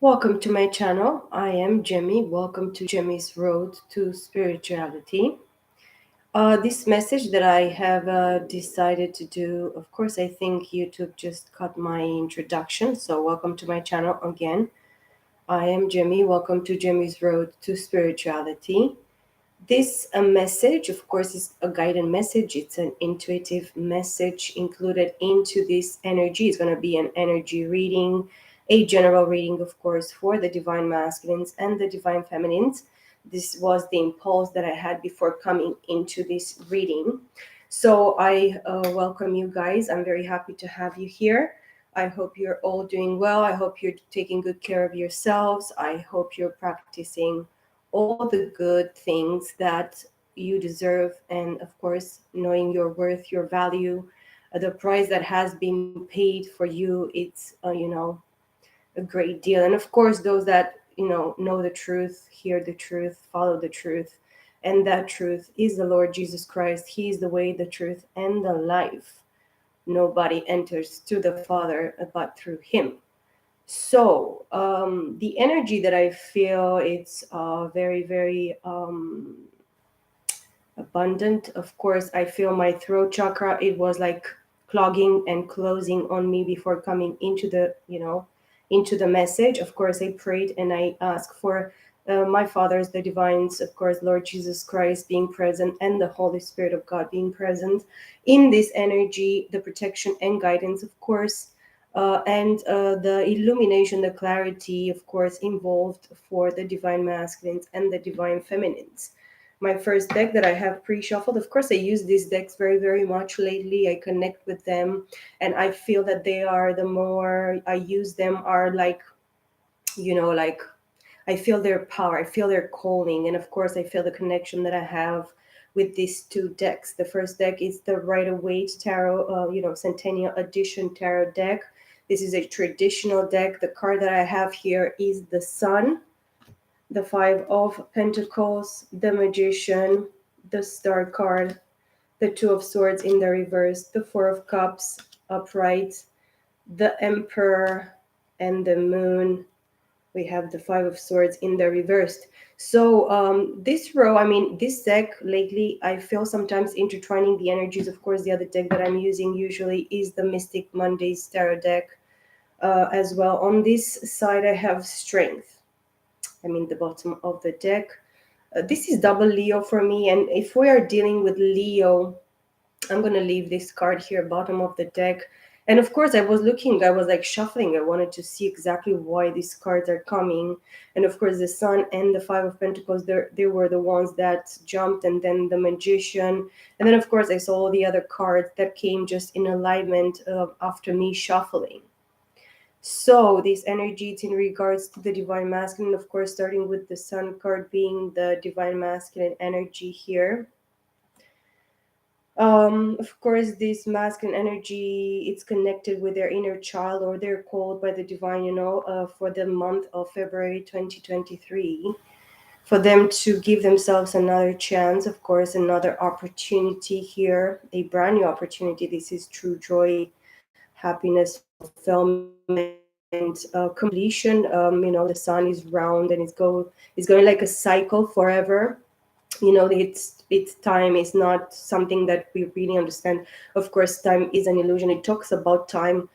Welcome to my channel. I am Jemmy. Welcome to Jemmy's Road to Spirituality. This message that I have decided to do, of course, I think YouTube just cut my introduction. So, welcome to my channel again. I am Jemmy. Welcome to Jemmy's Road to Spirituality. This message, of course, is a guided message. It's an intuitive message included into this energy. It's going to be an energy reading, a general reading, of course, for the divine masculines and the divine feminines. This was the impulse that I had before coming into this reading. So I welcome you guys. I'm very happy to have you here. I hope you're all doing well. I hope you're taking good care of yourselves. I hope you're practicing all the good things that you deserve, and of course knowing your worth, your value, the price that has been paid for you. It's a great deal. And of course those that know the truth, hear the truth, follow the truth, and that truth is the Lord Jesus Christ. He is the way, the truth, and the life. Nobody enters to the Father but through him. So the energy that I feel, it's very abundant. Of course, I feel my throat chakra. It was like clogging and closing on me before coming into the message. Of course, I prayed and I asked for my fathers, the divines, of course, Lord Jesus Christ being present and the Holy Spirit of God being present in this energy, the protection and guidance, of course, and the illumination, the clarity, of course, involved for the divine masculines and the divine feminines. My first deck that I have pre-shuffled, of course, I use these decks very much lately. I connect with them, and I feel that they are, the more I use them, are like I feel their power, I feel their calling, and of course, I feel the connection that I have with these two decks. The first deck is the Rider Waite Tarot, Centennial Edition Tarot deck. This is a traditional deck. The card that I have here is the Sun, the Five of Pentacles, the Magician, the Star card, the Two of Swords in the reverse, the Four of Cups upright, the Emperor, and the Moon. We have the Five of Swords in the reversed. So this row, I mean, this deck lately, I feel sometimes intertwining the energies. Of course, the other deck that I'm using usually is the Mystic Mondays Tarot deck as well. On this side, I have Strength. I mean, the bottom of the deck. This is double Leo for me. And if we are dealing with Leo, I'm going to leave this card here, bottom of the deck. And of course, I was like shuffling. I wanted to see exactly why these cards are coming. And of course, the Sun and the Five of Pentacles, they were the ones that jumped, and then the Magician. And then, of course, I saw all the other cards that came just in alignment after me shuffling. So this energy, it's in regards to the divine masculine, of course, starting with the Sun card being the divine masculine energy here. Of course, this masculine energy, it's connected with their inner child, or they're called by the divine, for the month of February 2023, for them to give themselves another chance, of course, another opportunity here, a brand new opportunity. This is true joy, happiness, fulfillment, completion. The sun is round and it's going like a cycle forever. It's time is not something that we really understand. Of course, time is an illusion. It talks about time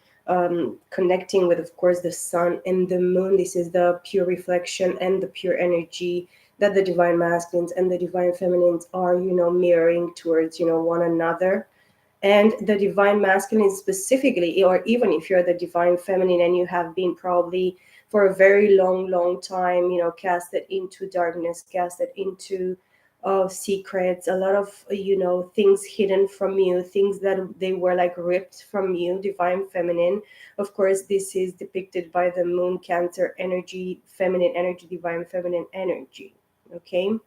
connecting with, of course, the sun and the moon. This is the pure reflection and the pure energy that the divine masculines and the divine feminines are mirroring towards one another. And the divine masculine specifically, or even if you're the divine feminine and you have been probably for a very long time casted into darkness, casted into secrets, a lot of things hidden from you, things that they were like ripped from you, divine feminine. Of course, this is depicted by the moon, Cancer energy, feminine energy, divine feminine energy. Okay.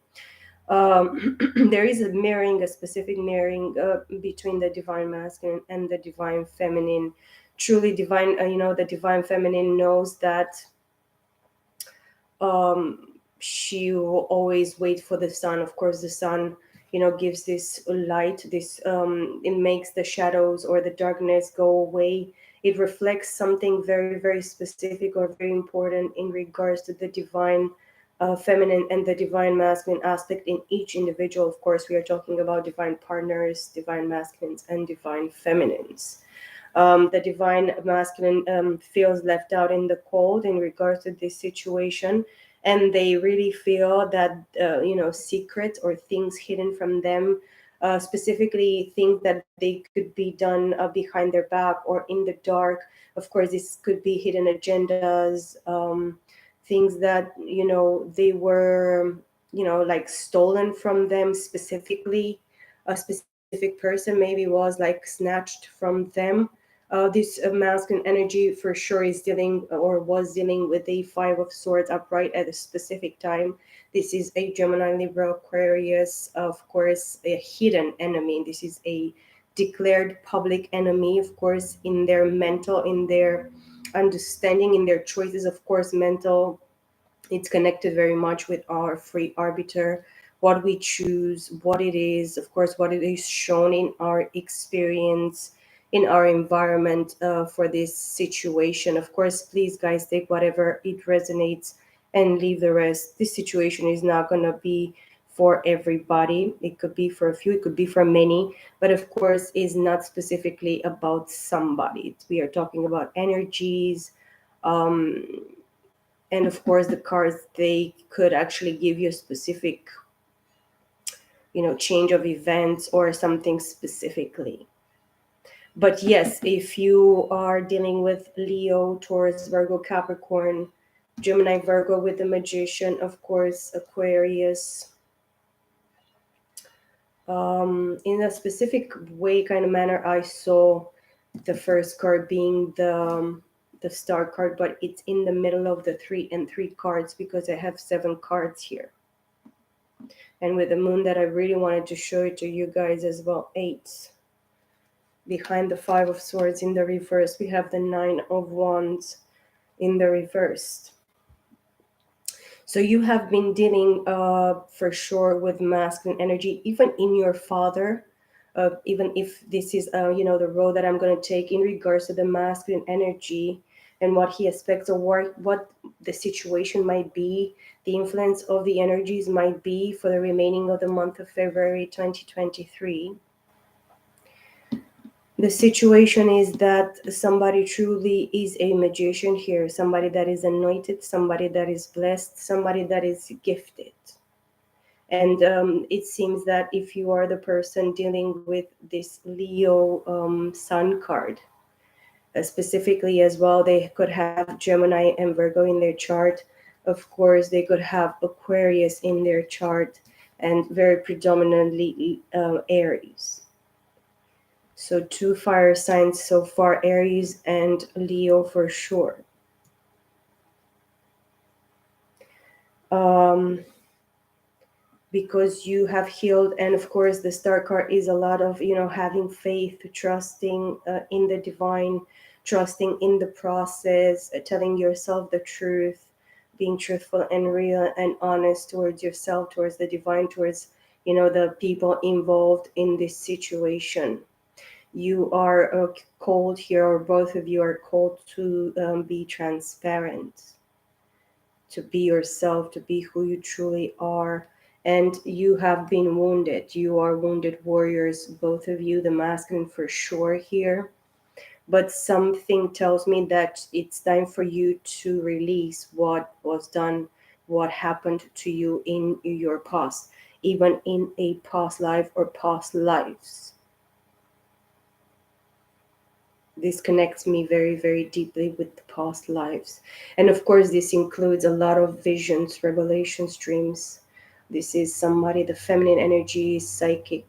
There is a specific mirroring between the divine masculine and the divine feminine. Truly divine, the divine feminine knows that she will always wait for the sun. Of course, the sun, gives this light, this it makes the shadows or the darkness go away It reflects something very, very specific or very important in regards to the divine feminine and the divine masculine aspect in each individual. Of course, we are talking about divine partners, divine masculines, and divine feminines. The divine masculine feels left out in the cold in regards to this situation, and they really feel that secrets or things hidden from them, specifically things that they could be done behind their back or in the dark. Of course, this could be hidden agendas, things that they were like stolen from them specifically. A specific person maybe was like snatched from them. This masculine energy for sure is dealing or was dealing with a Five of Swords upright at a specific time. This is a Gemini, Libra, Aquarius, of course, a hidden enemy. This is a declared public enemy, of course, in their mental, in their understanding, in their choices. Of course, mental, it's connected very much with our free arbiter, what we choose, what it is, of course, what it is shown in our experience, in our environment for this situation. Of course, please, guys, take whatever it resonates and leave the rest. This situation is not going to be for everybody. It could be for a few, it could be for many, but of course, is not specifically about somebody. We are talking about energies. Um, and of course the cards, they could actually give you a specific change of events or something specifically. But yes, if you are dealing with Leo, Taurus, Virgo, Capricorn, Gemini, Virgo with the Magician, of course Aquarius, in a specific way, kind of manner, I saw the first card being the star card, but it's in the middle of the 3 and 3 cards because I have 7 cards here. And with the moon, that I really wanted to show it to you guys as well, 8. Behind the 5 of Swords in the reverse, we have the 9 of Wands in the reverse. So you have been dealing for sure with masculine energy, even in your father. Even if this is the road that I'm going to take in regards to the masculine energy and what he expects, or what the situation might be, the influence of the energies might be for the remaining of the month of February 2023. The situation is that somebody truly is a magician here, somebody that is anointed, somebody that is blessed, somebody that is gifted. And it seems that if you are the person dealing with this Leo sun card, specifically as well, they could have Gemini and Virgo in their chart. Of course, they could have Aquarius in their chart, and very predominantly Aries. So 2 fire signs so far, Aries and Leo for sure. Because you have healed, and of course the star card is a lot of having faith, trusting in the divine, trusting in the process, telling yourself the truth, being truthful and real and honest towards yourself, towards the divine, towards the people involved in this situation. You are called here, or both of you are called to be transparent, to be yourself, to be who you truly are. And you have been wounded. You are wounded warriors, both of you, the masculine for sure here. But something tells me that it's time for you to release what was done, what happened to you in your past, even in a past life or past lives. This connects me very, very deeply with the past lives. And of course, this includes a lot of visions, revelations, dreams. This is somebody, the feminine energy is psychic.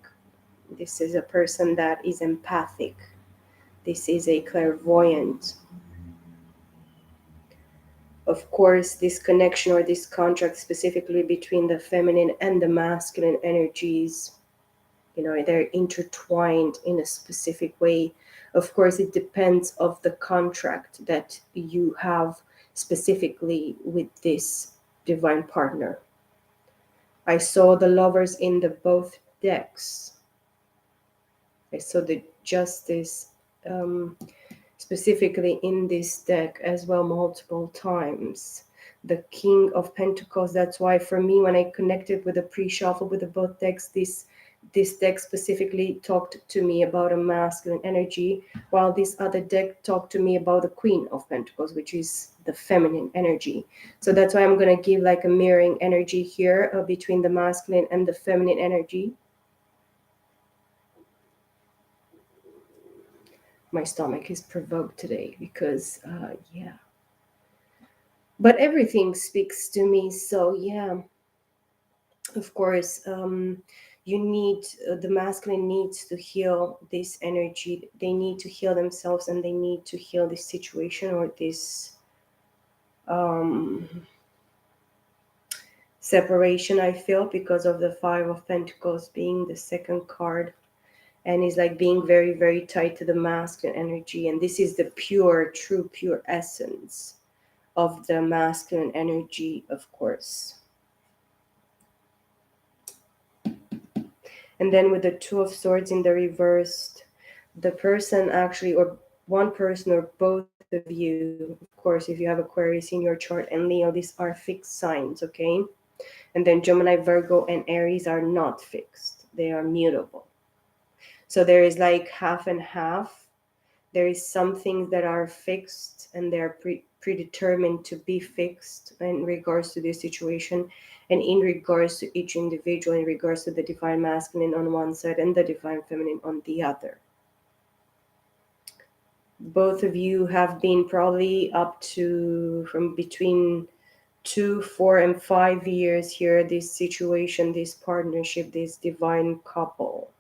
This is a person that is empathic. This is a clairvoyant. Of course, this connection or this contract specifically between the feminine and the masculine energies, they're intertwined in a specific way. Of course, it depends of the contract that you have specifically with this divine partner. I saw the lovers in the both decks. I saw the justice, specifically in this deck as well multiple times. The King of Pentacles. That's why for me, when I connected with the pre-shuffle with the both decks, this deck specifically talked to me about a masculine energy, while this other deck talked to me about the Queen of Pentacles, which is the feminine energy. So that's why I'm going to give like a mirroring energy here between the masculine and the feminine energy. My stomach is provoked today because, yeah. But everything speaks to me. So, yeah, of course, you need, the masculine needs to heal this energy. They need to heal themselves and they need to heal this situation or this um, separation, I feel, because of the Five of Pentacles being the second card. And is like being very, very tied to the masculine energy. And this is the pure, true, pure essence of the masculine energy, of course. And then with the Two of Swords in the reversed, the person actually, or one person or both of you, of course, if you have Aquarius in your chart and Leo, these are fixed signs, okay? And then Gemini, Virgo, and Aries are not fixed, they are mutable. So there is like half and half. There is some things that are fixed and they're predetermined to be fixed in regards to this situation, and in regards to each individual, in regards to the divine masculine on one side and the divine feminine on the other. Both of you have been probably up to from between 2, 4, and 5 years here, this situation, this partnership, this divine couple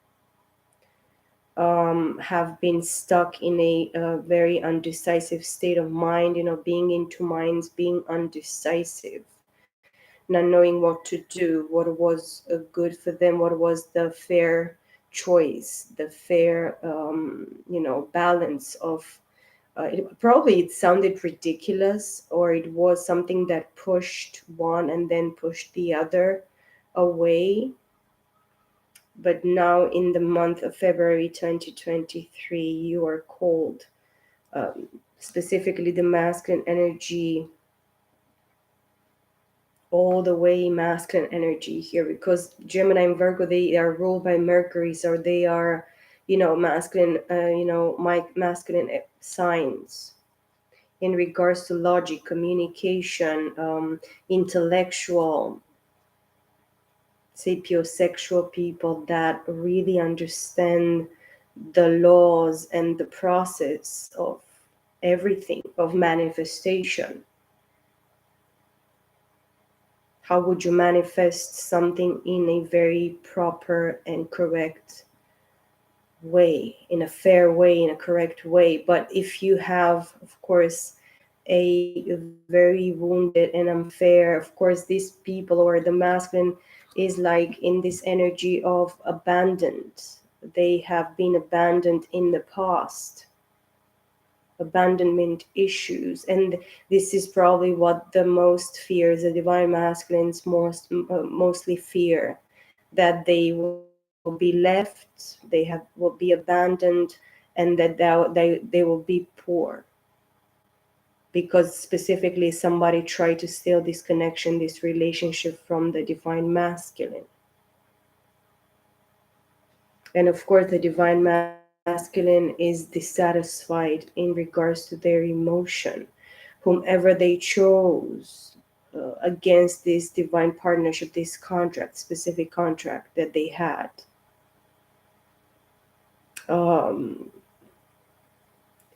have been stuck in a very undecisive state of mind, being in two minds, being undecisive, not knowing what to do, what was good for them, what was the fair choice, the fair, balance of. It sounded ridiculous, or it was something that pushed one and then pushed the other away. But now in the month of February 2023, you are called, specifically the masculine energy, all the way masculine energy here, because Gemini and Virgo, they are ruled by Mercury, so they are, masculine, masculine signs in regards to logic, communication, intellectual, sapiosexual people that really understand the laws and the process of everything, of manifestation. How would you manifest something in a very proper and correct way, in a fair way, in a correct way? But if you have, of course, a very wounded and unfair, of course, these people or the masculine is like in this energy of abandoned. They have been abandoned in the past, abandonment issues, and this is probably what the most fears the divine masculines mostly fear, that they will be left, will be abandoned, and that they will be poor because specifically somebody tried to steal this connection, this relationship from the divine masculine. And of course, the divine masculine is dissatisfied in regards to their emotion. Whomever they chose against this divine partnership, this contract, specific contract that they had, um,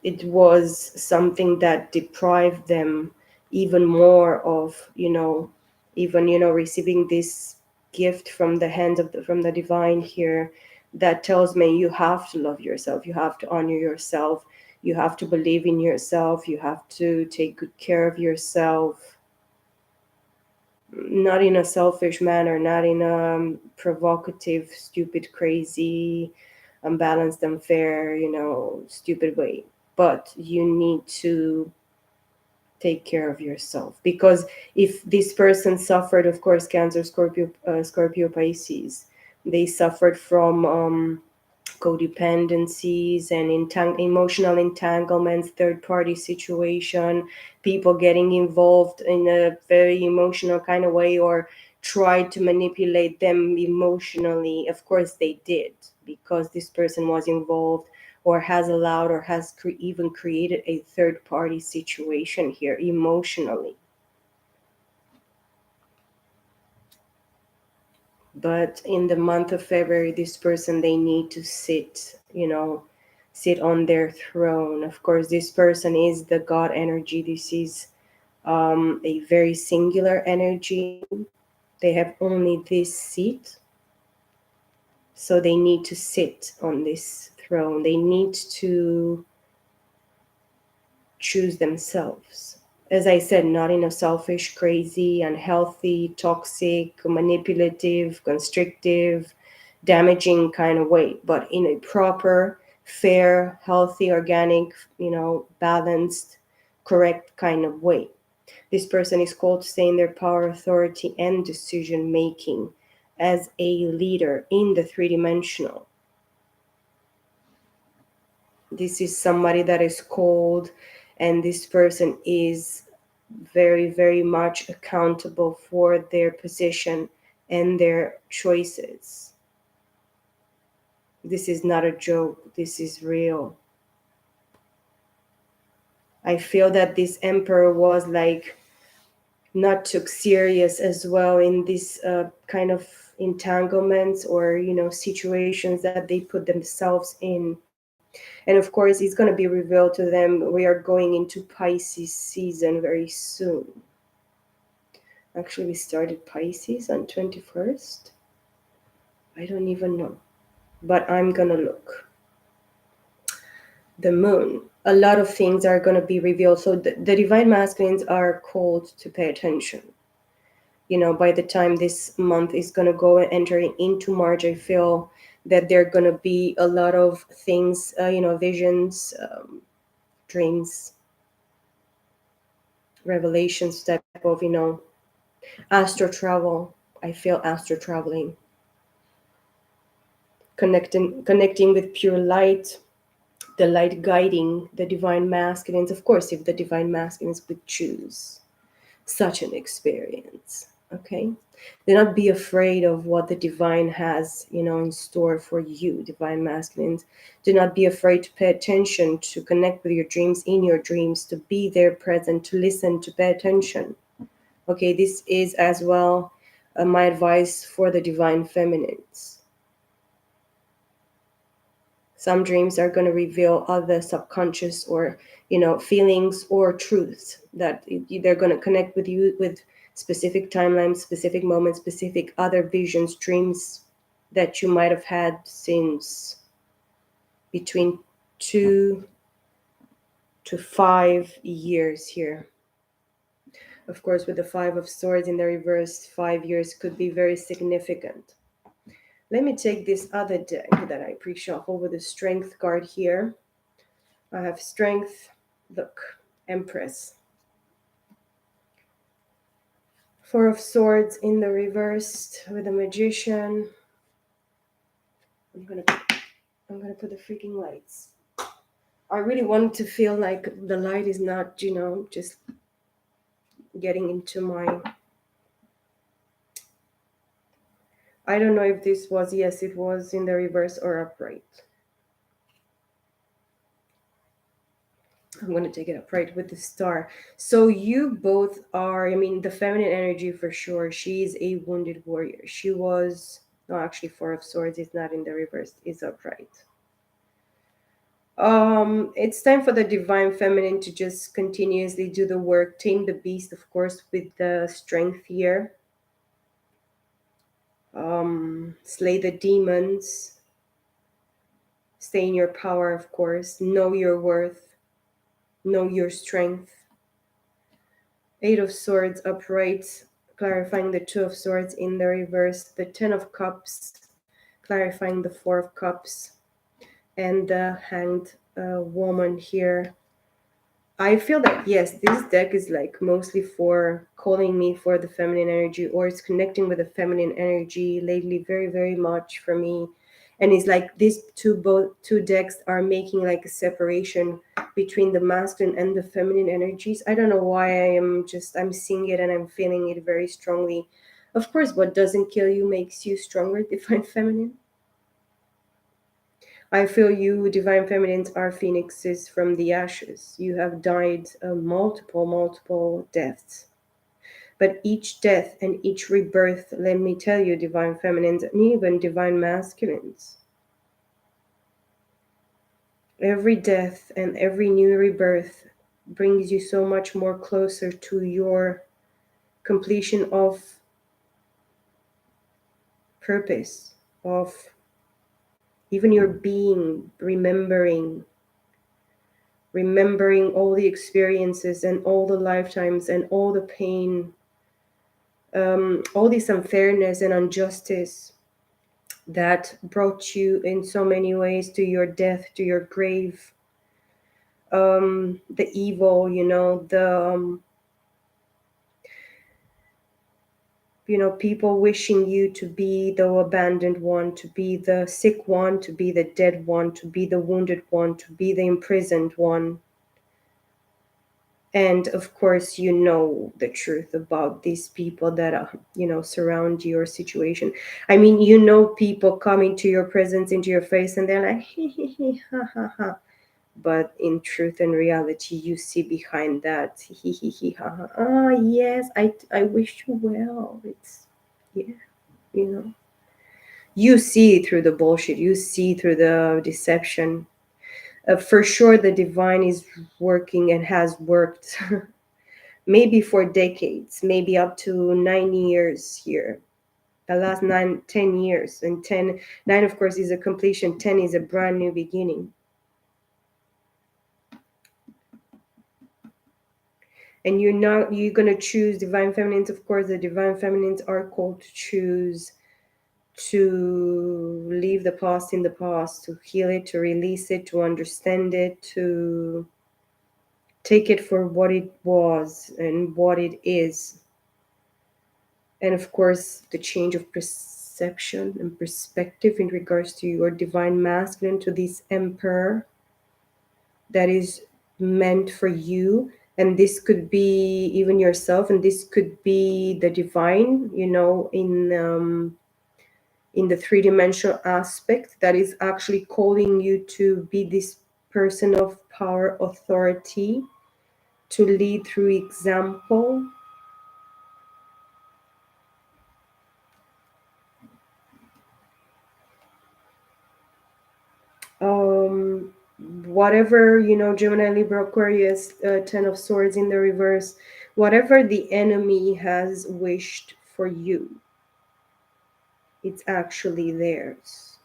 it was something that deprived them even more of, even, receiving this gift from the hands of from the divine here, that tells me you have to love yourself, you have to honor yourself, you have to believe in yourself, you have to take good care of yourself, not in a selfish manner, not in a provocative, stupid, crazy, unbalanced, unfair, stupid way. But you need to take care of yourself, because if this person suffered, of course, Cancer, Scorpio, Pisces, they suffered from codependencies and emotional entanglements, third party situation, people getting involved in a very emotional kind of way or tried to manipulate them emotionally. Of course, they did, because this person was involved or has allowed or has even created a third party situation here emotionally. But in the month of February, this person, they need to sit on their throne. Of course, this person is the God energy. This is a very singular energy. They have only this seat, so they need to sit on this throne. They need to choose themselves. As I said, not in a selfish, crazy, unhealthy, toxic, manipulative, constrictive, damaging kind of way, but in a proper, fair, healthy, organic, balanced, correct kind of way. This person is called to stay in their power, authority, and decision making as a leader in the three dimensional. This is somebody that is called, and this person is very, very much accountable for their position and their choices. This is not a joke, this is real. I feel that this emperor was like not took serious as well in this kind of entanglements or situations that they put themselves in. And of course, it's going to be revealed to them. We are going into Pisces season very soon. Actually, we started Pisces on 21st. I don't even know, but I'm gonna look. The moon, a lot of things are going to be revealed. So the divine masculines are called to pay attention. By the time this month is going to go entering into March, I feel that there are going to be a lot of things, visions, dreams, revelations type of, astro travel. I feel astro traveling, connecting with pure light, the light guiding the divine masculines. Of course, if the divine masculines would choose such an experience. Okay, do not be afraid of what the divine has in store for you, divine masculines. Do not be afraid to pay attention, to connect with your dreams, in your dreams, to be there present, to listen, to pay attention. Okay, this is as well my advice for the divine feminines. Some dreams are going to reveal other subconscious or feelings or truths that they're going to connect with you with specific timelines, specific moments, specific other visions, dreams that you might have had since between 2 to 5 years here. Of course, with the Five of Swords in the reverse, 5 years could be very significant. Let me take this other deck that I pre-shuffle with the Strength card here. I have Strength, look, Empress. Four of Swords in the reversed with the Magician. I'm gonna put the freaking lights. I really want to feel like the light is not, just getting into my... I don't know if this was, yes, it was in the reverse or upright. I'm going to take it upright with the star. So you both are, the feminine energy for sure. She's a wounded warrior. She was, no, actually, Four of Swords is not in the reverse, it's upright. It's time for the divine feminine to just continuously do the work, tame the beast, of course, with the Strength here. Slay the demons. Stay in your power, of course. Know your worth. Know your strength. Eight of Swords upright, clarifying the Two of Swords in the reverse. The Ten of Cups, clarifying the Four of Cups. And the Hanged Woman here. I feel that, yes, this deck is like mostly for calling me for the feminine energy, or it's connecting with the feminine energy lately very, very much for me. And it's like these two decks are making like a separation between the masculine and the feminine energies. I don't know why I'm seeing it and I'm feeling it very strongly. Of course, what doesn't kill you makes you stronger. Divine feminine, I feel you divine feminines are phoenixes from the ashes. You have died multiple deaths. But each death and each rebirth, let me tell you, divine feminines and even divine masculines, every death and every new rebirth brings you so much more closer to your completion of purpose, of even your being, remembering all the experiences and all the lifetimes and all the pain, all this unfairness and injustice that brought you in so many ways to your death, to your grave, the evil, people wishing you to be the abandoned one, to be the sick one, to be the dead one, to be the wounded one, to be the imprisoned one. And of course, you know the truth about these people that surround your situation. I mean, people coming to your presence, into your face, and they're like hee hee hee ha ha ha, but in truth and reality you see behind that hee hee hee ha ha, ah yes, I wish you well. It's, yeah, you know you see through the bullshit, you see through the deception. For sure the divine is working and has worked maybe for decades, maybe up to 9 years here. The last 9, 10 years, and 9 of course is a completion, 10 is a brand new beginning. And you're gonna choose divine feminines. Of course, the divine feminines are called to choose to leave the past in the past, to heal it, to release it, to understand it, to take it for what it was and what it is. And of course, the change of perception and perspective in regards to your divine masculine, to this emperor that is meant for you. And this could be even yourself, and this could be the divine, in the three-dimensional aspect, that is actually calling you to be this person of power, authority, to lead through example. um Whatever, Gemini, Libra, Aquarius, 10 of swords in the reverse, whatever the enemy has wished for you, it's actually theirs.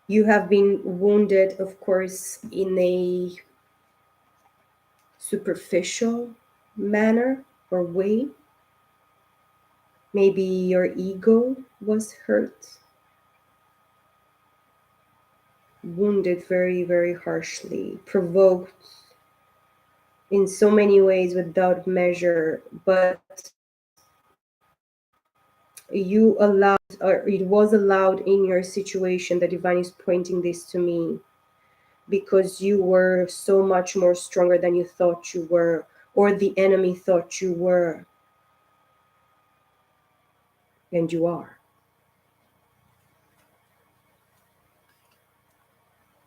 You have been wounded, of course, in a superficial manner or way. Maybe your ego was hurt, wounded very, very harshly, provoked in so many ways without measure, but you allowed, or it was allowed in your situation. The divine is pointing this to me because you were so much more stronger than you thought you were, or the enemy thought you were, and you are.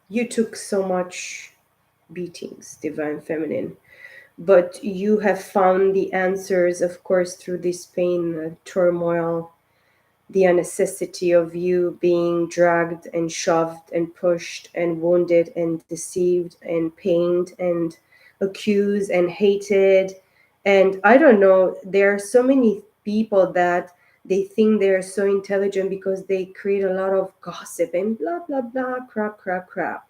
You took so much beatings, divine feminine, but you have found the answers, of course, through this pain, turmoil, the necessity of you being dragged and shoved and pushed and wounded and deceived and pained and accused and hated. And I don't know, there are so many people that they think they're so intelligent because they create a lot of gossip and blah blah blah, crap crap crap.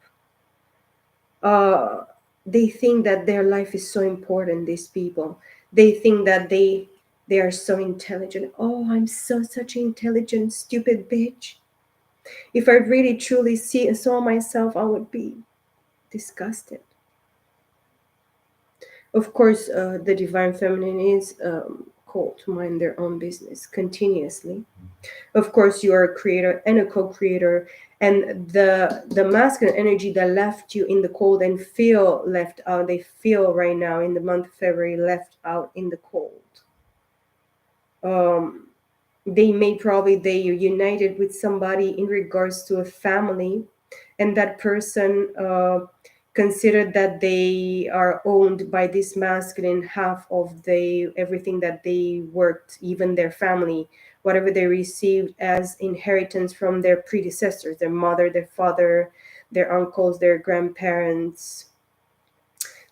uh they think that their life is so important. These people, they think that they are so intelligent. Oh, I'm such an intelligent stupid bitch. If I really truly saw myself, I would be disgusted. Of course, the divine feminine is called to mind their own business continuously. Of course, you are a creator and a co-creator, and the masculine energy that left you in the cold and feel left out, they feel right now in the month of February left out in the cold. um they may probably they united with somebody in regards to a family, and that person considered that they are owned by this masculine half of the everything that they worked, even their family, whatever they received as inheritance from their predecessors, their mother, their father, their uncles, their grandparents.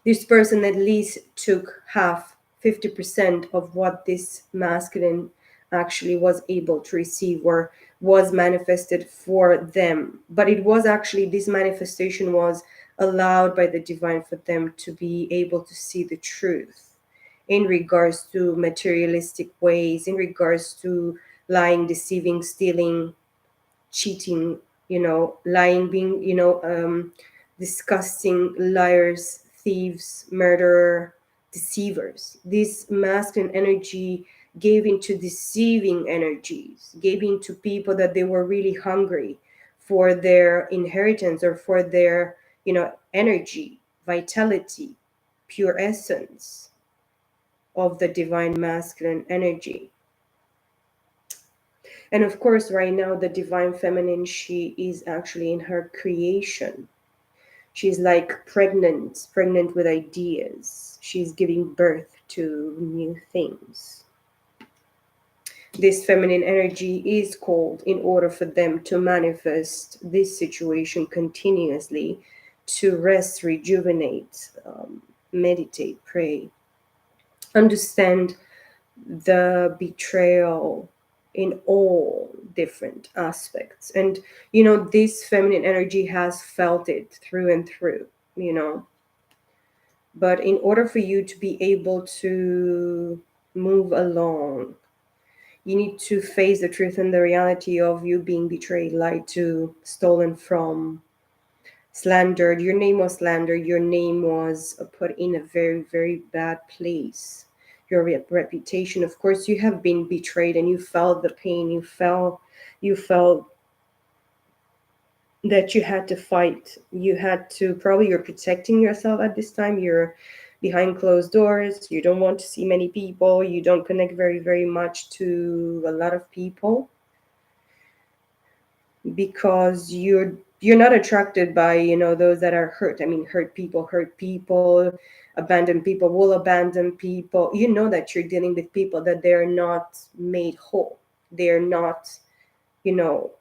This person at least took half, 50% of what this masculine actually was able to receive or was manifested for them. But it was actually, this manifestation was allowed by the divine for them to be able to see the truth in regards to materialistic ways, in regards to lying, deceiving, stealing, cheating, lying, being, disgusting liars, thieves, murderer, deceivers. This masculine energy gave into deceiving energies, gave into people that they were really hungry for their inheritance or for their, energy, vitality, pure essence of the divine masculine energy. And of course, right now, the divine feminine, she is actually in her creation. She's like pregnant, pregnant with ideas. She's giving birth to new things. This feminine energy is called in order for them to manifest this situation continuously, to rest, rejuvenate, meditate, pray, understand the betrayal in all different aspects. And this feminine energy has felt it through and through, you know but in order for you to be able to move along, you need to face the truth and the reality of you being betrayed, lied to, stolen from, slandered. Your name was slandered. Your name was put in a very, very bad place. Your reputation, of course, you have been betrayed, and you felt the pain. You felt that you had to fight. You had to, probably you're protecting yourself at this time. You're behind closed doors. You don't want to see many people. You don't connect very, very much to a lot of people, because you're not attracted by those that are hurt. I mean, hurt people, abandoned people will abandon people. You know that you're dealing with people that they're not made whole. They're not, you know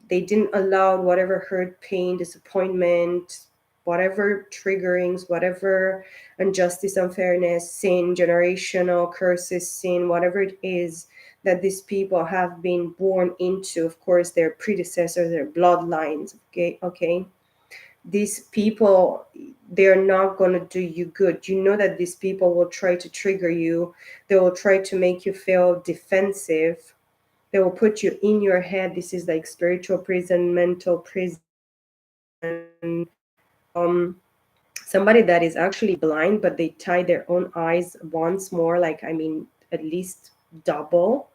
they didn't allow whatever hurt, pain, disappointment, whatever triggerings, whatever injustice, unfairness, sin, generational curses, sin, whatever it is that these people have been born into. Of course, their predecessors, their bloodlines. Okay. These people, they're not going to do you good. You know that these people will try to trigger you. They will try to make you feel defensive. They will put you in your head. This is like spiritual prison, mental prison. Somebody that is actually blind, but they tie their own eyes once more, like, I mean, at least double.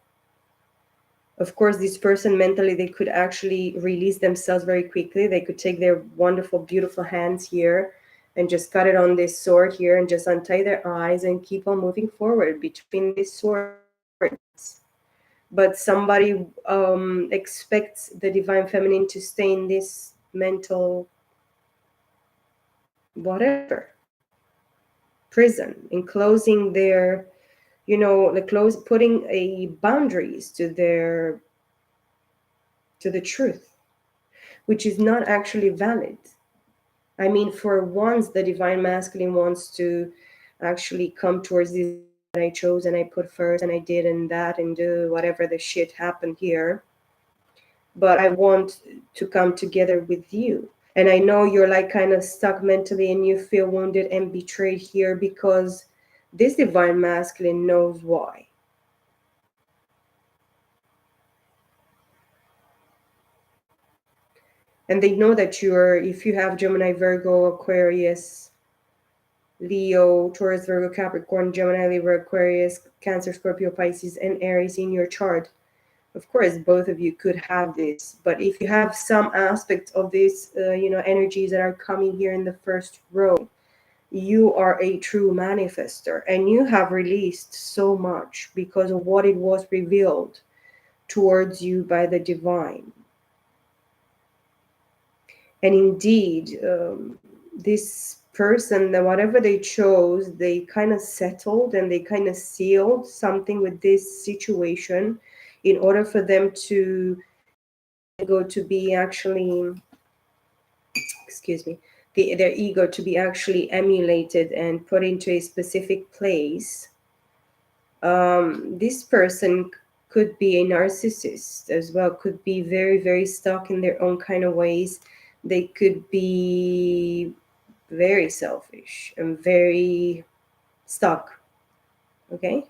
Of course, this person mentally, they could actually release themselves very quickly. They could take their wonderful, beautiful hands here and just cut it on this sword here and just untie their eyes and keep on moving forward between these swords. But somebody expects the divine feminine to stay in this mental whatever prison, enclosing their, like close, putting a boundaries to the truth, which is not actually valid. I mean, for once, the divine masculine wants to actually come towards this that I chose and I put first and I did and that and do whatever the shit happened here. But I want to come together with you. And I know you're like kind of stuck mentally and you feel wounded and betrayed here, because this divine masculine knows why. And they know that you're, if you have Gemini, Virgo, Aquarius, Leo, Taurus, Virgo, Capricorn, Gemini, Libra, Aquarius, Cancer, Scorpio, Pisces, and Aries in your chart. Of course, both of you could have this, but if you have some aspects of these, energies that are coming here in the first row, you are a true manifester, and you have released so much because of what it was revealed towards you by the divine. And indeed, this person, that whatever they chose, they kind of settled and they kind of sealed something with this situation in order for them to go to be actually, excuse me, their ego to be actually emulated and put into a specific place. This person could be a narcissist as well, could be very, very stuck in their own kind of ways. They could be very selfish and very stuck. Okay?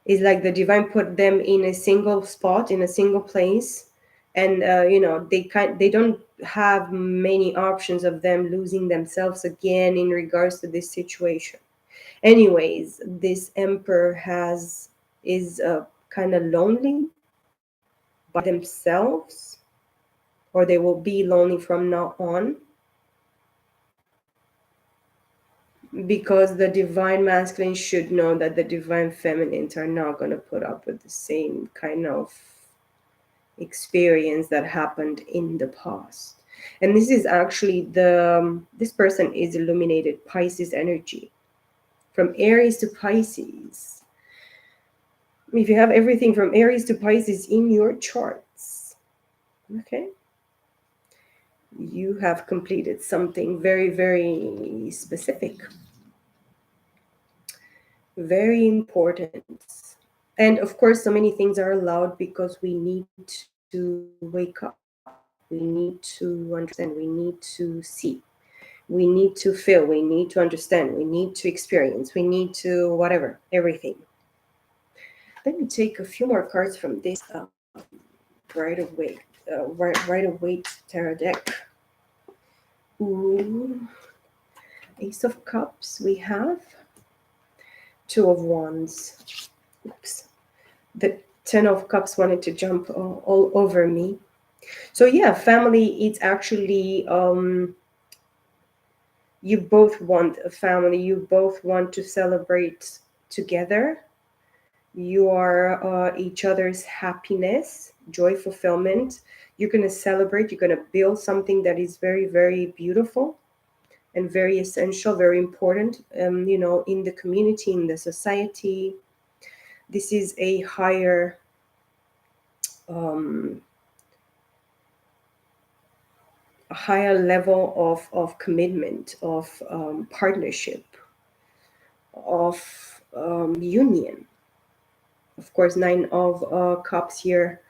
It's like the divine put them in a single spot, in a single place, and they don't have many options of them losing themselves again in regards to this situation. Anyways, this emperor is kind of lonely by themselves, or they will be lonely from now on, because the divine masculine should know that the divine feminines are not going to put up with the same kind of experience that happened in the past. And this is actually this person is illuminated Pisces energy, from Aries to Pisces. If you have everything from Aries to Pisces in your charts, okay, you have completed something very, very specific, very important. And of course, so many things are allowed because we need to wake up, we need to understand, we need to see, we need to feel, we need to understand, we need to experience, we need to whatever, everything. Let me take a few more cards from this right away, right away tarot deck. Ooh. Ace of Cups, we have Two of Wands. Oops. The Ten of Cups wanted to jump all over me. So yeah, family, it's actually, you both want a family, you both want to celebrate together. You are each other's happiness, joy, fulfillment. You're going to celebrate, you're going to build something that is very, very beautiful and very essential, very important, in the community, in the society. This is a higher um, a higher level of commitment, of partnership, of union. Of course, Nine of Cups here.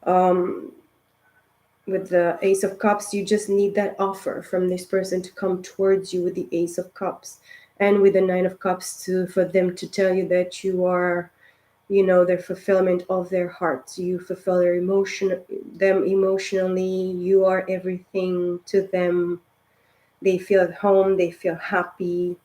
With the Ace of Cups, you just need that offer from this person to come towards you with the Ace of Cups, and with the Nine of Cups for them to tell you that you are, their fulfillment of their hearts. You fulfill them emotionally. You are everything to them. They feel at home. They feel happy.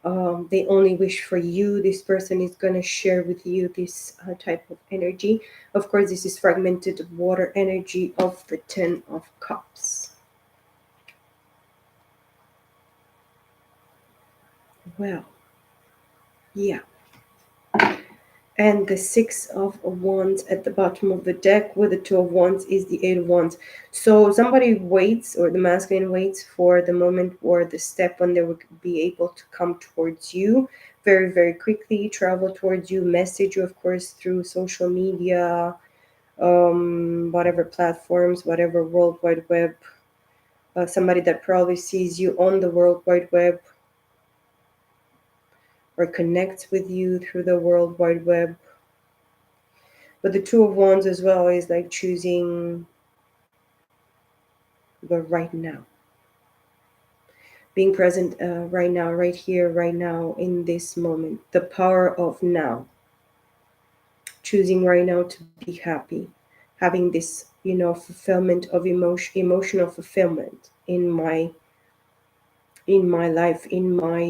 They only wish for you. This person is going to share with you this type of energy. Of course, this is fragmented water energy of the Ten of Cups. Well, yeah. And the Six of Wands at the bottom of the deck with the Two of Wands is the Eight of Wands. So somebody waits, or the masculine waits for the moment or the step when they will be able to come towards you very, very quickly, travel towards you, message you, of course, through social media, whatever platforms, whatever World Wide Web. Somebody that probably sees you on the World Wide Web or connects with you through the World Wide Web. But the Two of Wands as well is like choosing the right now. Being present right now, right here, right now, in this moment. The power of now. Choosing right now to be happy. Having this, fulfillment of emotional fulfillment in my in my life, in my,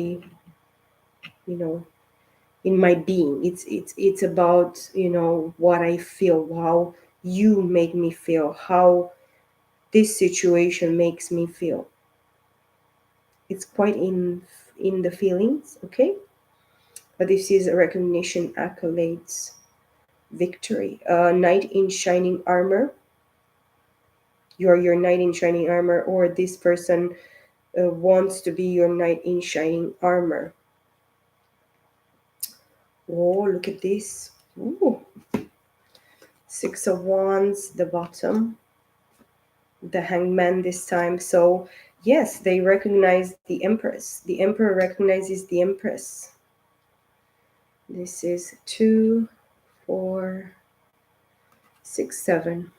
you know, in my being. It's about, what I feel, how you make me feel, how this situation makes me feel. It's quite in the feelings, okay? But this is a recognition, accolades, victory. Knight in shining armor. You're your knight in shining armor, or this person wants to be your knight in shining armor. Oh, look at this. Ooh. Six of Wands, the bottom, the Hangman this time. So, yes, they recognize the Empress. The Emperor recognizes the Empress. This is 2, 4, 6, 7.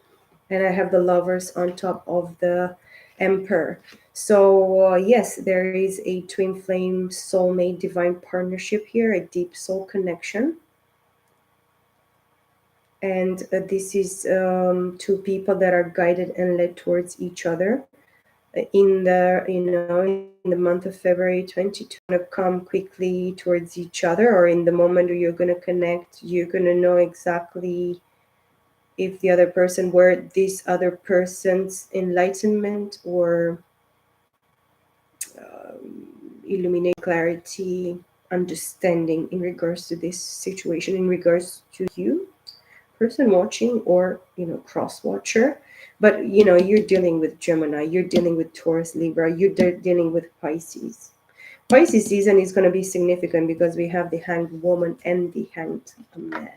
And I have the Lovers on top of the Emperor. So, yes, there is a twin flame soulmate divine partnership here, a deep soul connection. And this is two people that are guided and led towards each other in the, in the month of February 22. Going to come quickly towards each other, or in the moment you're going to connect, you're going to know exactly if the other person, where this other person's enlightenment or illuminate, clarity, understanding in regards to this situation, in regards to you, person watching, or cross watcher. But you're dealing with Gemini, you're dealing with Taurus, Libra, you're dealing with Pisces. Pisces season is going to be significant because we have the hanged woman and the hanged man,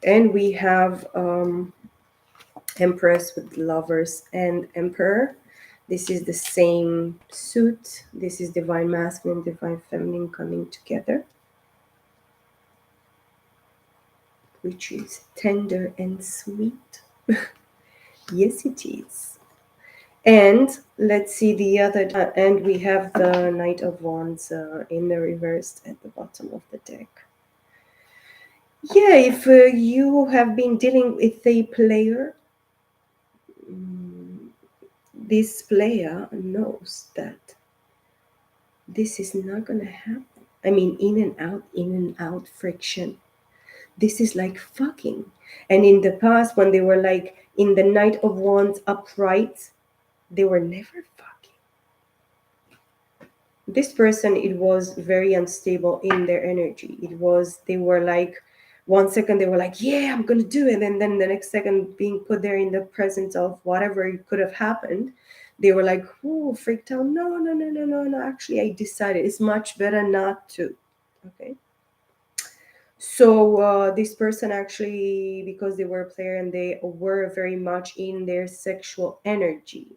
and we have Empress with Lovers and Emperor. This is the same suit. This is divine masculine, divine feminine coming together, which is tender and sweet. Yes, it is. And let's see the other, and we have the Knight of Wands in the reversed at the bottom of the deck. Yeah, if you have been dealing with a player, this player knows that this is not going to happen. I mean, in and out friction. This is like fucking. And in the past, when they were like in the Knight of Wands upright, they were never fucking. This person, it was very unstable in their energy. It was, they were like, one second they were like, yeah, I'm gonna do it, and then the next second, being put there in the presence of whatever could have happened, they were like, oh, freaked out. No, no, no, no, no, no, actually I decided it's much better not to. Okay. So this person actually, because they were a player and they were very much in their sexual energy,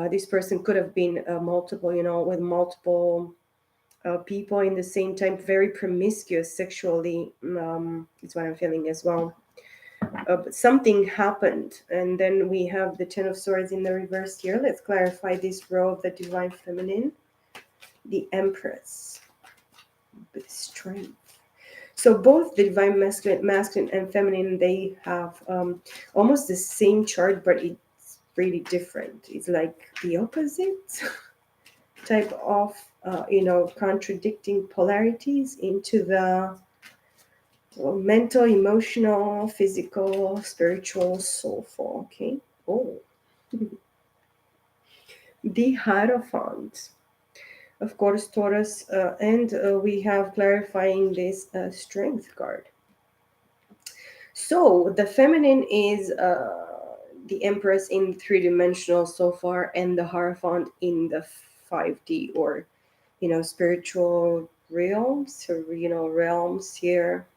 this person could have been multiple, with multiple people in the same time, very promiscuous sexually. Is what I'm feeling as well. But something happened, and then we have the Ten of Swords in the reverse here. Let's clarify this row of the Divine Feminine, the Empress with strength. So both the divine masculine and feminine, they have almost the same chart, but it's really different. It's like the opposite type of contradicting polarities into the mental, emotional, physical, spiritual, soulful. Okay. Oh, the Hierophant. Of course, Taurus, and we have clarifying this strength card. So the feminine is the Empress in three-dimensional so far, and the Hierophant in the 5D, or spiritual realms, or realms here.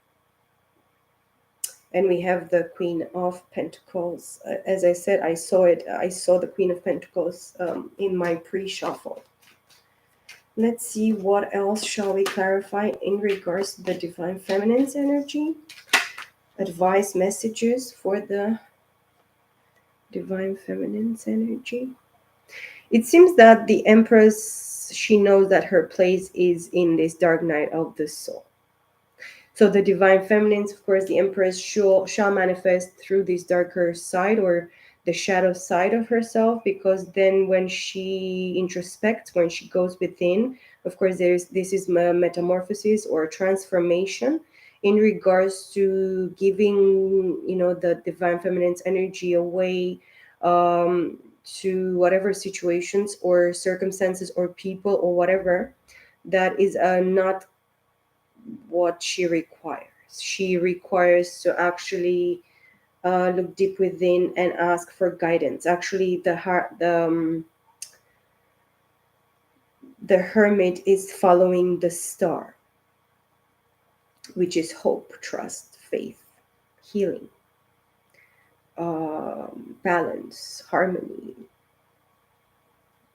And we have the Queen of Pentacles. As I said, I saw it. I saw the Queen of Pentacles in my pre-shuffle. Let's see what else shall we clarify in regards to the Divine Feminine's energy. Advice messages for the Divine Feminine's energy. It seems that the Empress, she knows that her place is in this dark night of the soul. So the Divine Feminines, of course, the Empress shall manifest through this darker side, or the shadow side of herself, because then when she introspects, when she goes within, of course there's this is metamorphosis or transformation in regards to giving, the divine feminine's energy away, to whatever situations or circumstances or people or whatever that is not what she requires. She requires to actually look deep within and ask for guidance. Actually, the hermit is following the star, which is hope, trust, faith, healing, balance, harmony,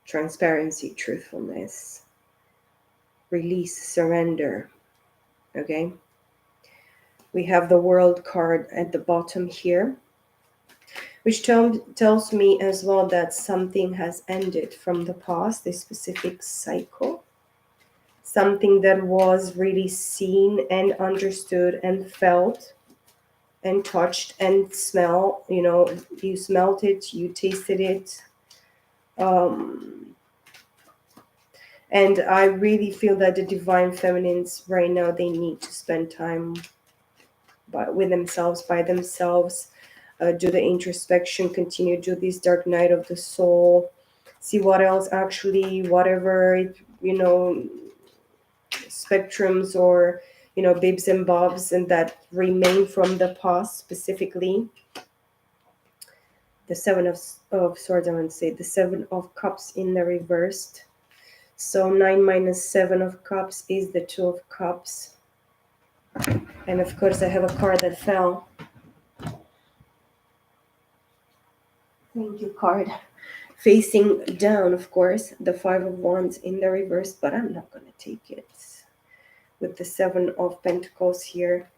transparency, truthfulness, release, surrender. Okay, we have the world card at the bottom here, which tells me as well that something has ended from the past, a specific cycle, something that was really seen and understood and felt and touched and smell. You smelt it, you tasted it. um, and I really feel that the divine feminines right now, they need to spend time with themselves, by themselves, do the introspection, continue do this dark night of the soul, see what else actually, whatever spectrums or bibs and bobs and that remain from the past, specifically the seven of swords. I want to say the 7 of cups in the reversed. So 9 minus 7 of cups is the 2 of cups. And of course I have a card that fell. Thank you, card. Facing down, of course, the 5 of wands in the reverse, but I'm not going to take it. With the 7 of pentacles here.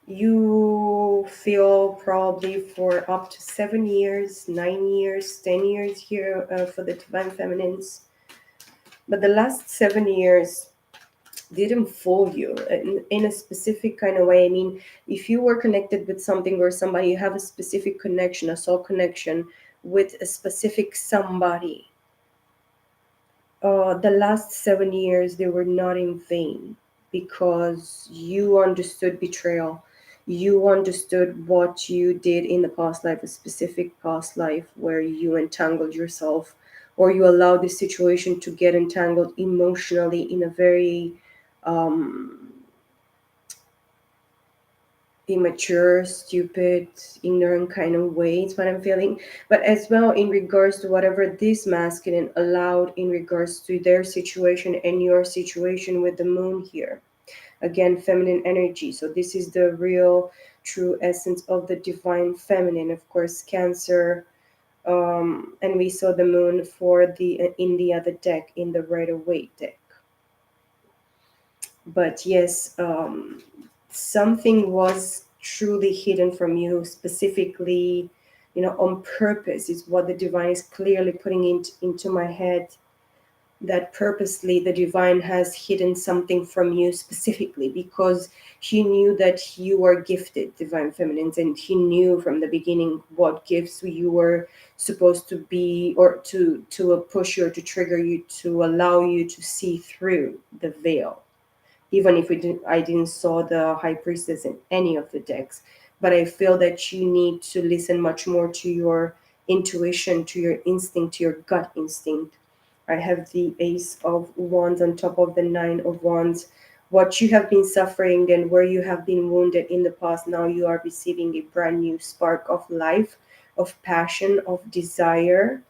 You feel probably for up to 7 years, 9 years, 10 years here for the divine feminines. But the last 7 years didn't fool you in a specific kind of way. I mean, if you were connected with something or somebody, you have a specific connection, a soul connection with a specific somebody. The last 7 years, they were not in vain, because you understood betrayal. You understood what you did in the past life, a specific past life where you entangled yourself, or you allowed the situation to get entangled emotionally in a very um, immature, stupid, ignorant kind of way. It's what I'm feeling. But as well, in regards to whatever this masculine allowed in regards to their situation and your situation with the moon here. Again, feminine energy. So this is the real, true essence of the divine feminine. Of course, Cancer. And we saw the moon for the in the other deck, in the Rider-Waite deck. But yes, something was truly hidden from you, specifically, on purpose, is what the divine is clearly putting into my head, that purposely the divine has hidden something from you, specifically because he knew that you are gifted, divine feminines, and he knew from the beginning what gifts you were supposed to be, or to push you or to trigger you, to allow you to see through the veil. Even if I didn't saw the high priestess in any of the decks, but I feel that you need to listen much more to your intuition, to your instinct, to your gut instinct. I have the Ace of Wands on top of the 9 of Wands. What you have been suffering and where you have been wounded in the past, now you are receiving a brand new spark of life, of passion, of desire,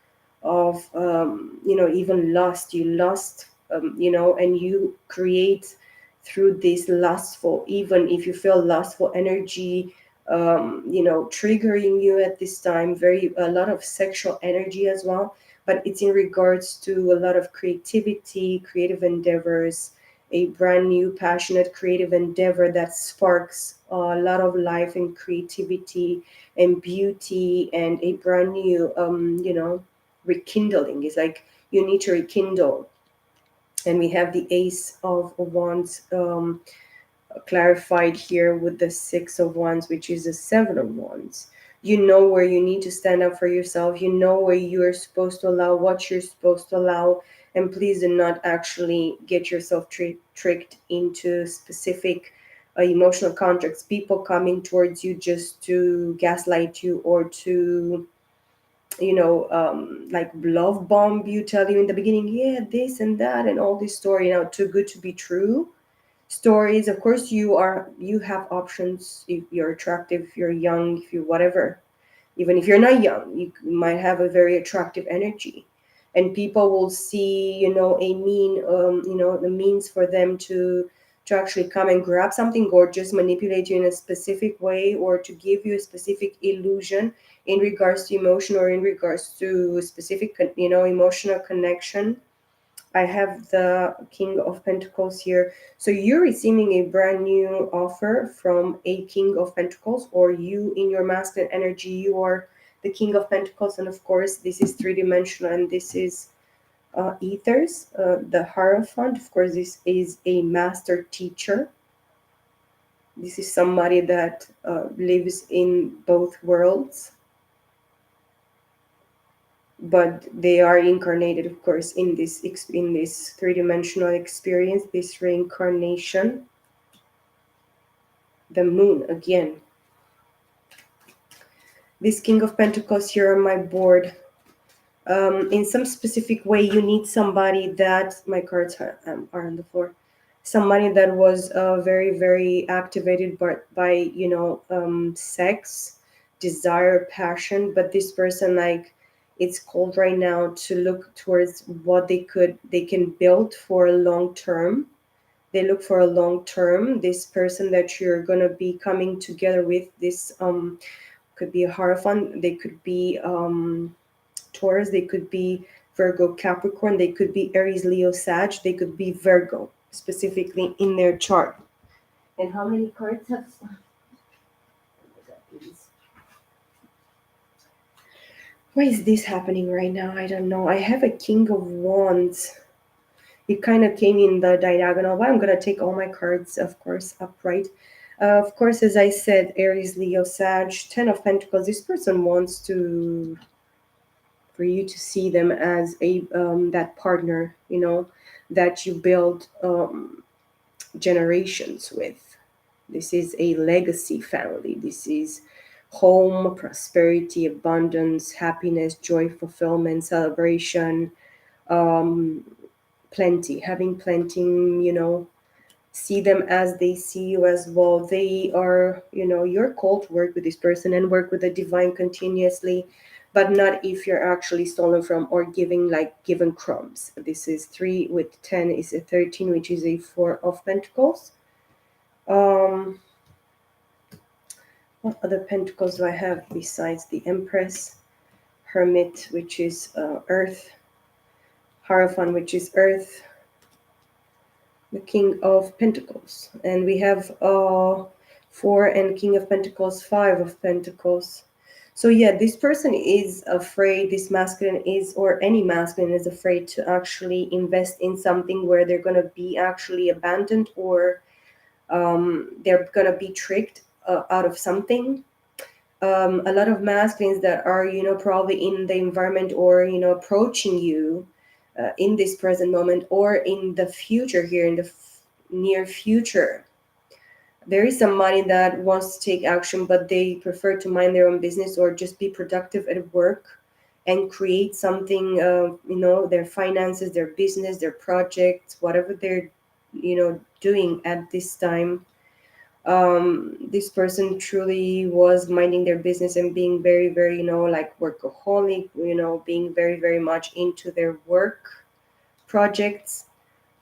of even lust. You lust, and you create through this lustful, even if you feel lustful energy, triggering you at this time, a lot of sexual energy as well, but it's in regards to a lot of creativity, creative endeavors, a brand new passionate creative endeavor that sparks a lot of life and creativity and beauty, and a brand new rekindling. It's like you need to rekindle. And we have the Ace of Wands clarified here with the Six of Wands, which is the Seven of Wands. You know where you need to stand up for yourself. You know where you are supposed to allow, what you're supposed to allow, and please do not actually get yourself tricked into specific emotional contracts. People coming towards you just to gaslight you or to, like love bomb you, tell you in the beginning, yeah, this and that, and all this story, too good to be true stories. Of course, you have options if you're attractive, if you're young, if you whatever. Even if you're not young, you might have a very attractive energy, and people will see, the means for them to actually come and grab something or just manipulate you in a specific way or to give you a specific illusion in regards to emotion or in regards to specific emotional connection. I have the King of Pentacles here. So you're receiving a brand new offer from a King of Pentacles, or you in your masculine energy, you are the King of Pentacles. And of course, this is three-dimensional and this is ethers, the Hierophant. Of course, this is a master teacher. This is somebody that lives in both worlds, but they are incarnated, of course, in this three-dimensional experience, this reincarnation. The Moon again. This King of Pentacles here on my board. In some specific way, you need somebody that my cards are on the floor. Somebody that was very, very activated by sex, desire, passion. But this person, like, it's cold right now to look towards what they can build for a long term. They look for a long term. This person that you're gonna be coming together with, this could be a Hierophant, they could be Taurus, they could be Virgo, Capricorn, they could be Aries, Leo, Sag, they could be Virgo specifically in their chart. And how many cards have? Why is this happening right now? I don't know. I have a King of Wands. It kind of came in the diagonal, but I'm gonna take all my cards, of course, upright. Of course, as I said, Aries, Leo, Sag, Ten of Pentacles. This person wants to for you to see them as a that partner, that you build generations with. This is a legacy family. This is home, prosperity, abundance, happiness, joy, fulfillment, celebration, um, plenty, having plenty, see them as they see you as well. They are, you're called to work with this person and work with the divine continuously, but not if you're actually stolen from or given crumbs. This is 3 with 10 is a 13, which is a 4 of Pentacles. Um, what other pentacles do I have besides the Empress? Hermit, which is Earth. Hierophant, which is Earth. The King of Pentacles, and we have 4 and King of Pentacles, 5 of Pentacles. So yeah, this person is afraid, this masculine is, or any masculine is afraid to actually invest in something where they're going to be actually abandoned, or they're going to be tricked out of something. A lot of masculines that are, probably in the environment or, approaching you in this present moment or in the future here, in the near future. There is somebody that wants to take action, but they prefer to mind their own business or just be productive at work and create something, their finances, their business, their projects, whatever they're, doing at this time. This person truly was minding their business and being very, very, like workaholic, being very, very much into their work projects,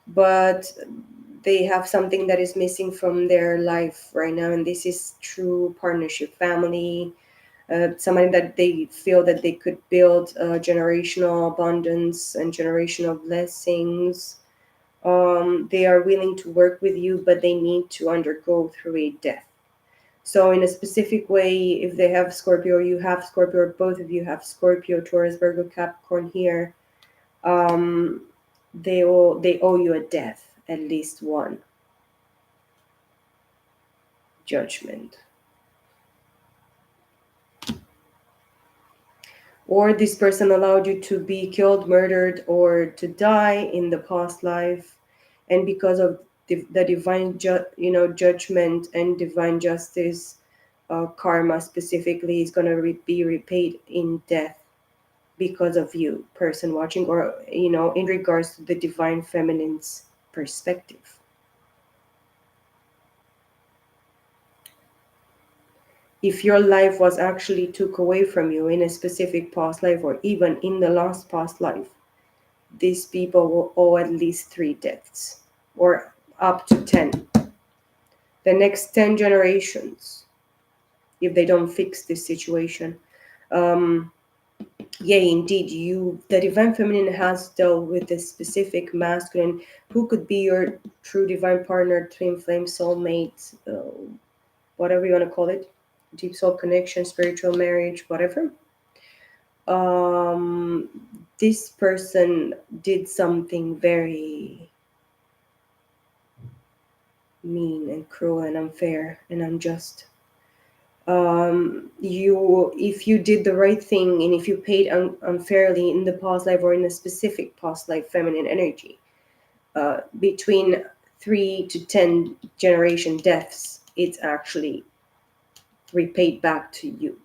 but they have something that is missing from their life right now, and this is true partnership, family, somebody that they feel that they could build generational abundance and generational blessings. They are willing to work with you, but they need to undergo through a death. So in a specific way, if they have Scorpio, or you have Scorpio, or both of you have Scorpio, Taurus, Virgo, Capricorn here, um, they owe you a death, at least one. Judgment. Or this person allowed you to be killed, murdered, or to die in the past life, and because of the divine judgment and divine justice, karma specifically is going to be repaid in death because of you, person watching, or in regards to the divine feminine's perspective. If your life was actually took away from you in a specific past life, or even in the last past life, these people will owe at least 3 deaths, or up to 10. The next 10 generations, if they don't fix this situation. Yeah, indeed, the divine feminine has dealt with this specific masculine who could be your true divine partner, twin flame, soulmate, whatever you want to call it, deep soul connection, spiritual marriage, whatever. This person did something very mean and cruel and unfair and unjust. If you did the right thing, and if you paid unfairly in the past life, or in a specific past life feminine energy, between 3 to 10 generation deaths, it's actually repaid back to you.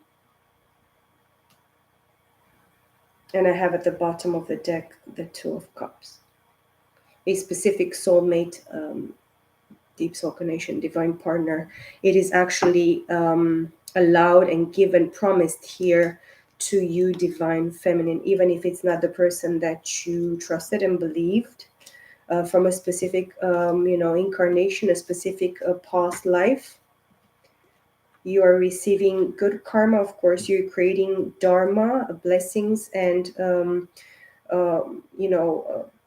And I have at the bottom of the deck the Two of Cups, a specific soulmate, deep soul connection, divine partner. It is actually allowed and given, promised here to you, divine feminine, even if it's not the person that you trusted and believed, from a specific incarnation, a specific past life. You are receiving good karma. Of course, you're creating dharma, blessings, and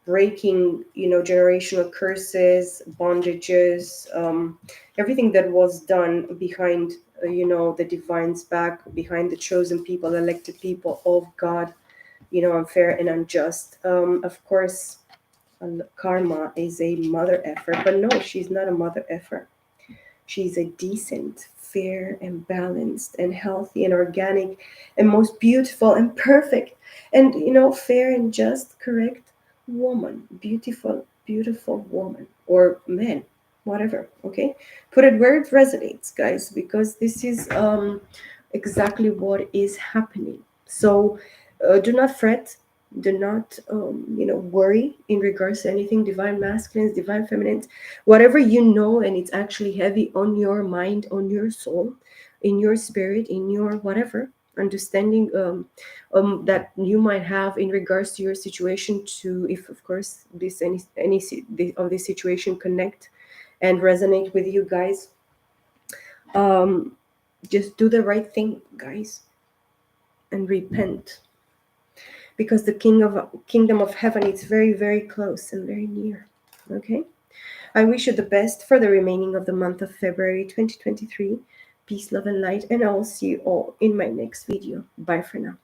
breaking generational curses, bondages, everything that was done behind the divine's back, behind the chosen people, elected people of God, unfair and unjust. Of course, karma is a mother effer, but no, she's not a mother effer. She's a decent, fair, and balanced, and healthy, and organic, and most beautiful, and perfect, and fair and just, correct woman. Beautiful, beautiful woman, or man, whatever. Okay, put it where it resonates, guys, because this is exactly what is happening. So do not fret. Do not worry in regards to anything divine masculines, divine feminines, whatever and it's actually heavy on your mind, on your soul, in your spirit, in your whatever understanding that you might have in regards to your situation, to, if of course this of this situation connect and resonate with you guys. Just do the right thing, guys, and repent, because the kingdom of heaven is very, very close and very near. Okay, I wish you the best for the remaining of the month of February 2023. Peace, love, and light, and I will see you all in my next video. Bye for now.